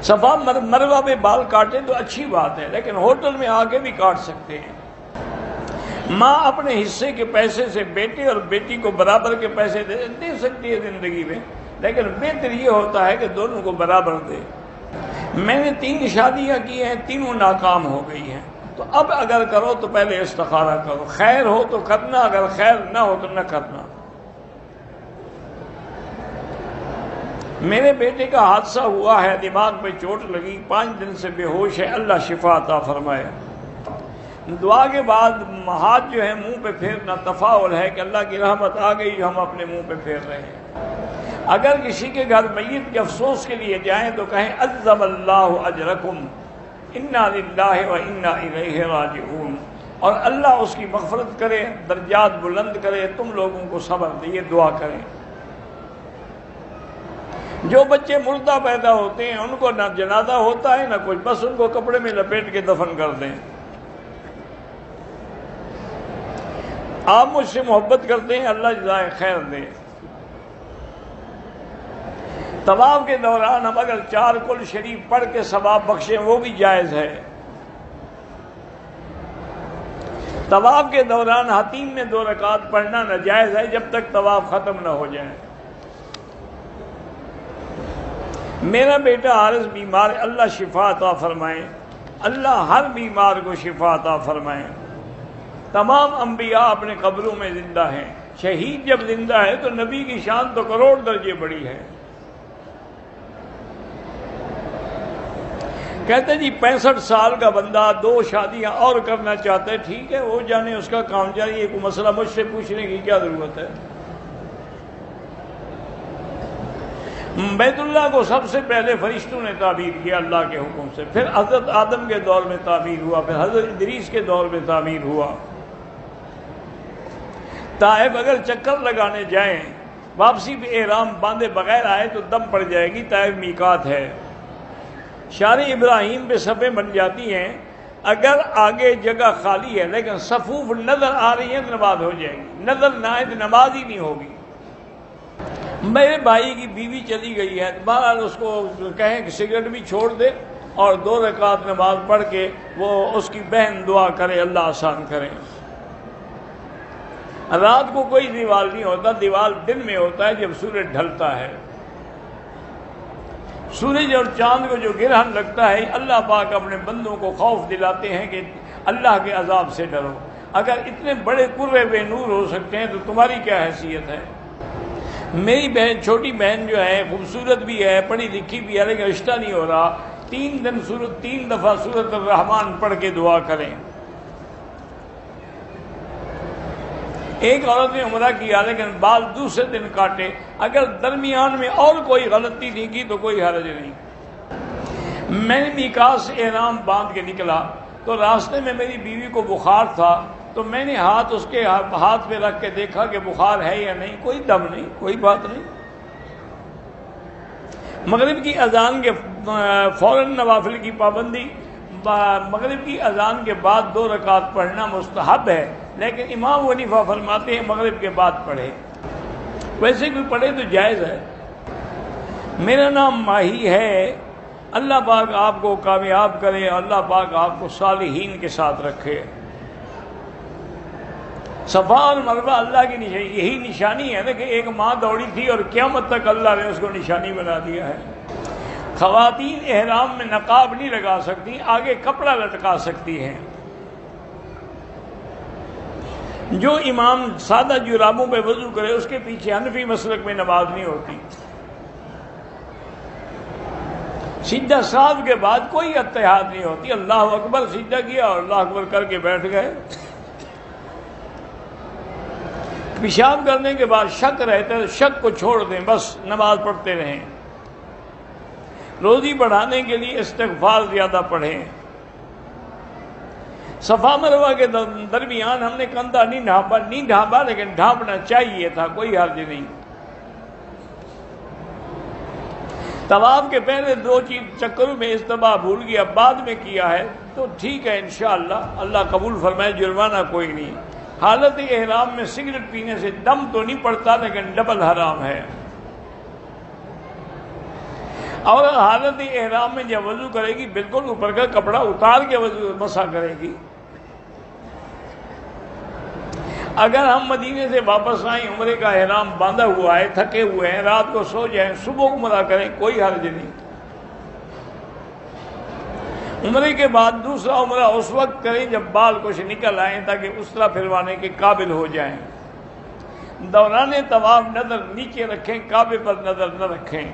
صفا مروہ میں بال کاٹیں تو اچھی بات ہے، لیکن ہوٹل میں آ کے بھی کاٹ سکتے ہیں۔ ماں اپنے حصے کے پیسے سے بیٹے اور بیٹی کو برابر کے پیسے دے سکتی ہے زندگی میں، لیکن بہتر یہ ہوتا ہے کہ دونوں کو برابر دے۔ میں نے 3 شادیاں کی ہیں، تینوں ناکام ہو گئی ہیں، تو اب اگر کرو تو پہلے استخارہ کرو، خیر ہو تو کرنا، اگر خیر نہ ہو تو نہ کرنا۔ میرے بیٹے کا حادثہ ہوا ہے، دماغ پہ چوٹ لگی، 5 دن سے بے ہوش ہے، اللہ شفا عطا فرمائے۔ دعا کے بعد ہاتھ جو ہے منہ پہ پھیرنا تفاعل ہے کہ اللہ کی رحمت آ گئی جو ہم اپنے منہ پہ پھیر رہے ہیں۔ اگر کسی کے گھر میت کے افسوس کے لیے جائیں تو کہیں عظم اللہ اجرکم انا للہ و انا الیہ راجعون، اور اللہ اس کی مغفرت کرے، درجات بلند کرے، تم لوگوں کو صبر دے، یہ دعا کریں۔ جو بچے مردہ پیدا ہوتے ہیں ان کو نہ جنازہ ہوتا ہے نہ کچھ، بس ان کو کپڑے میں لپیٹ کے دفن کر دیں۔ آپ مجھ سے محبت کرتے ہیں، اللہ جزائے خیر دے۔ طواف کے دوران ہم اگر 4 کل شریف پڑھ کے ثواب بخشیں وہ بھی جائز ہے۔ طواف کے دوران حتیم میں 2 رکعت پڑھنا ناجائز ہے جب تک طواف ختم نہ ہو جائے۔ میرا بیٹا عارض بیمار ہے، اللہ شفا عطا فرمائے، اللہ ہر بیمار کو شفا عطا فرمائے۔ تمام انبیاء اپنے قبروں میں زندہ ہیں، شہید جب زندہ ہے تو نبی کی شان تو کروڑ درجے بڑی ہے۔ کہتے جی 65 سال کا بندہ 2 شادیاں اور کرنا چاہتا ہے، ٹھیک ہے، وہ جانے، اس کا کام جاری ہے، کوئی مسئلہ مجھ سے پوچھنے کی کیا ضرورت ہے۔ بیت اللہ کو سب سے پہلے فرشتوں نے تعمیر کیا اللہ کے حکم سے، پھر حضرت آدم کے دور میں تعمیر ہوا، پھر حضرت ادریس کے دور میں تعمیر ہوا۔ طائف اگر چکر لگانے جائیں، واپسی پہ احرام باندھے بغیر آئے تو دم پڑ جائے گی، طائف میقات ہے۔ شار ابراہیم پہ صفیں بن جاتی ہیں، اگر آگے جگہ خالی ہے لیکن صفوف نظر آ رہی ہیں تو نماز ہو جائے گی، نظر نہ آئے تو نماز ہی نہیں ہوگی۔ میرے بھائی کی بیوی چلی گئی ہے، بہرحال اس کو کہیں کہ سگریٹ بھی چھوڑ دے اور 2 رکعت نماز پڑھ کے وہ اس کی بہن دعا کرے، اللہ آسان کرے۔ رات کو کوئی دیوال نہیں ہوتا، دیوال دن میں ہوتا ہے جب سورج ڈھلتا ہے۔ سورج اور چاند کو جو گرہن لگتا ہے، اللہ پاک اپنے بندوں کو خوف دلاتے ہیں کہ اللہ کے عذاب سے ڈرو۔ اگر اتنے بڑے کرے بے نور ہو سکتے ہیں تو تمہاری کیا حیثیت ہے۔ میری بہن، چھوٹی بہن جو ہے، خوبصورت بھی ہے، پڑھی لکھی بھی ہے، لیکن رشتہ نہیں ہو رہا، 3 دفعہ سورۃ الرحمن پڑھ کے دعا کریں۔ ایک عورت نے عمرہ کیا لیکن بال دوسرے دن کاٹے، اگر درمیان میں اور کوئی غلطی نہیں کی تو کوئی حرج نہیں۔ میں نے میقات سے احرام باندھ کے نکلا تو راستے میں میری بیوی کو بخار تھا، تو میں نے ہاتھ اس کے ہاتھ پہ رکھ کے دیکھا کہ بخار ہے یا نہیں، کوئی دم نہیں، کوئی بات نہیں۔ مغرب کی اذان کے فوراً نوافل کی پابندی، مغرب کی اذان کے بعد 2 رکعت پڑھنا مستحب ہے، لیکن امام حنیفہ فرماتے ہیں مغرب کے بعد پڑھے، ویسے بھی پڑھے تو جائز ہے۔ میرا نام ماہی ہے، اللہ پاک آپ کو کامیاب کرے، اللہ پاک آپ کو صالحین کے ساتھ رکھے۔ صفا اور مروہ اللہ کی نشانی، یہی نشانی ہے نا کہ ایک ماں دوڑی تھی اور قیامت تک اللہ نے اس کو نشانی بنا دیا ہے۔ خواتین احرام میں نقاب نہیں لگا سکتی، آگے کپڑا لٹکا سکتی ہیں۔ جو امام سادہ جرابوں پہ وضو کرے اس کے پیچھے حنفی مسلک میں نماز نہیں ہوتی۔ سجدہ ساو کے بعد کوئی اتحاد نہیں ہوتی، اللہ اکبر سجدہ کیا اور اللہ اکبر کر کے بیٹھ گئے۔ پیشاب کرنے کے بعد شک رہتا ہے، شک کو چھوڑ دیں، بس نماز پڑھتے رہیں۔ روزی بڑھانے کے لیے استغفار زیادہ پڑھیں۔ صفا مروہ کے درمیان ہم نے کندھا نہیں ڈھانپا، لیکن ڈھانپنا چاہیے تھا، کوئی حرج نہیں۔ طواف کے پہلے 2 چکروں میں اجتماع بھول گیا، بعد میں کیا ہے تو ٹھیک ہے انشاءاللہ، اللہ قبول فرمائے، جرمانہ کوئی نہیں۔ حالت احرام میں سگریٹ پینے سے دم تو نہیں پڑتا لیکن ڈبل حرام ہے۔ اور حالت احرام میں جب وضو کرے گی بالکل اوپر کا کپڑا اتار کے وضو مسح کرے گی۔ اگر ہم مدینے سے واپس آئیں، عمرے کا احرام باندھا ہوا ہے، تھکے ہوئے ہیں، رات کو سو جائیں، صبح عمرہ کریں، کوئی حرج نہیں۔ عمرے کے بعد دوسرا عمرہ اس وقت کریں جب بال کچھ نکل آئیں تاکہ اسرا پھروانے کے قابل ہو جائیں۔ دوران طواف نظر نیچے رکھیں، کعبے پر نظر نہ رکھیں۔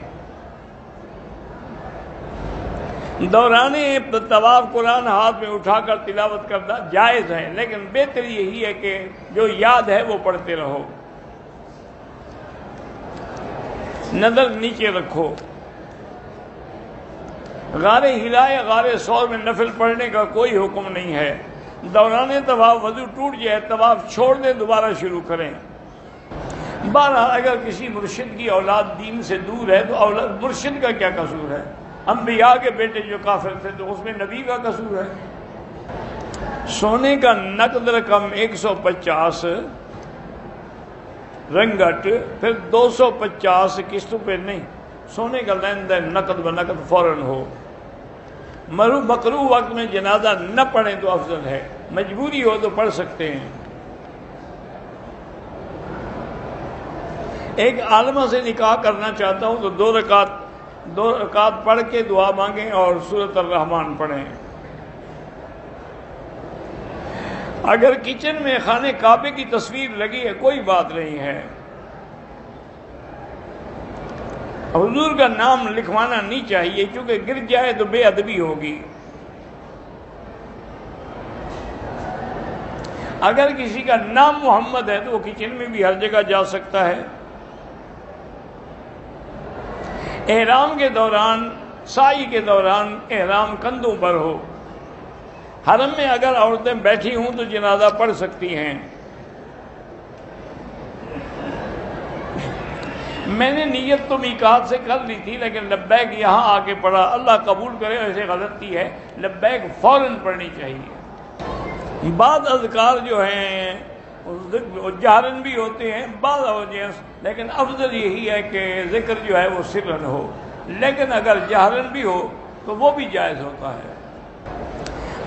دوران طواف قرآن ہاتھ میں اٹھا کر تلاوت کرنا جائز ہے، لیکن بہتر یہی ہے کہ جو یاد ہے وہ پڑھتے رہو، نظر نیچے رکھو۔ غار ہلا یا غار ثور میں نفل پڑھنے کا کوئی حکم نہیں ہے۔ دوران طواف وضو ٹوٹ جائے، طواف چھوڑ دیں، دوبارہ شروع کریں۔ بہرحال اگر کسی مرشد کی اولاد دین سے دور ہے تو مرشد کا کیا قصور ہے؟ انبیاء کے بیٹے جو کافر تھے تو اس میں نبی کا قصور ہے۔ سونے کا نقد رقم 150 رنگٹ، پھر 250 قسطوں پہ نہیں، سونے کا لین دین نقد بنقد فوراً ہو۔ مکروہ وقت میں جنازہ نہ پڑھیں تو افضل ہے، مجبوری ہو تو پڑھ سکتے ہیں۔ ایک عالمہ سے نکاح کرنا چاہتا ہوں تو 2 رکعت پڑھ کے دعا مانگیں اور سورۃ الرحمن پڑھیں۔ اگر کچن میں خانے کعبے کی تصویر لگی ہے کوئی بات نہیں ہے، حضور کا نام لکھوانا نہیں چاہیے کیونکہ گر جائے تو بے ادبی ہوگی۔ اگر کسی کا نام محمد ہے تو وہ کچن میں بھی ہر جگہ جا سکتا ہے۔ احرام کے دوران، سعی کے دوران احرام کندھوں پر ہو۔ حرم میں اگر عورتیں بیٹھی ہوں تو جنازہ پڑھ سکتی ہیں۔ میں نے نیت تو میقات سے کر لی تھی لیکن لبیک یہاں آ کے پڑھا، اللہ قبول کرے، ایسے غلطی ہے، لبیک فوراً پڑھنی چاہیے۔ بعض اذکار جو ہیں جہرن بھی ہوتے ہیں، بعض لیکن افضل یہی ہے کہ ذکر جو ہے وہ سرن ہو، لیکن اگر جہرن بھی ہو تو وہ بھی جائز ہوتا ہے۔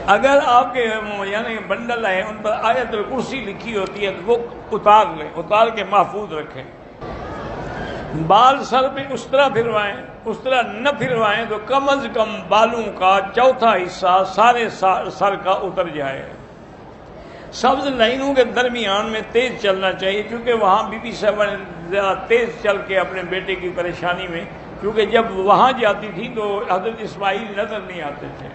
اگر آپ کے یعنی بنڈل ہیں ان پر آیت الکرسی لکھی ہوتی ہے تو وہ اتار لیں، اتار کے محفوظ رکھیں۔ بال سر پہ اس طرح پھروائیں، اس طرح نہ پھروائیں تو کم از کم بالوں کا چوتھا حصہ سارے سر کا اتر جائے۔ سبز لائنوں کے درمیان میں تیز چلنا چاہیے کیونکہ وہاں بی بی صاحبہ نے زیادہ تیز چل کے اپنے بیٹے کی پریشانی میں، کیونکہ جب وہاں جاتی تھی تو حضرت اسماعیل نظر نہیں آتے تھے۔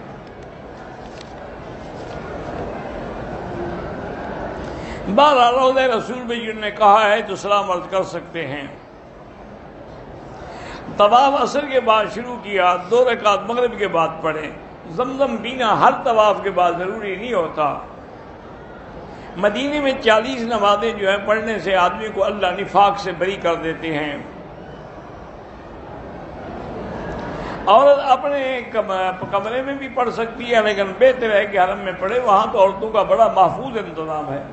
بہرحال روضہ رسول میں جن نے کہا ہے تو سلام عرض کر سکتے ہیں۔ طواف عصر کے بعد شروع کیا، 2 رکعت مغرب کے بعد پڑھیں۔ زمزم پینا ہر طواف کے بعد ضروری نہیں ہوتا۔ مدینے میں 40 نمازیں جو ہیں پڑھنے سے آدمی کو اللہ نفاق سے بری کر دیتے ہیں۔ عورت اپنے کمرے میں بھی پڑھ سکتی ہے لیکن بہتر ہے کہ حرم میں پڑھے، وہاں تو عورتوں کا بڑا محفوظ انتظام ہے۔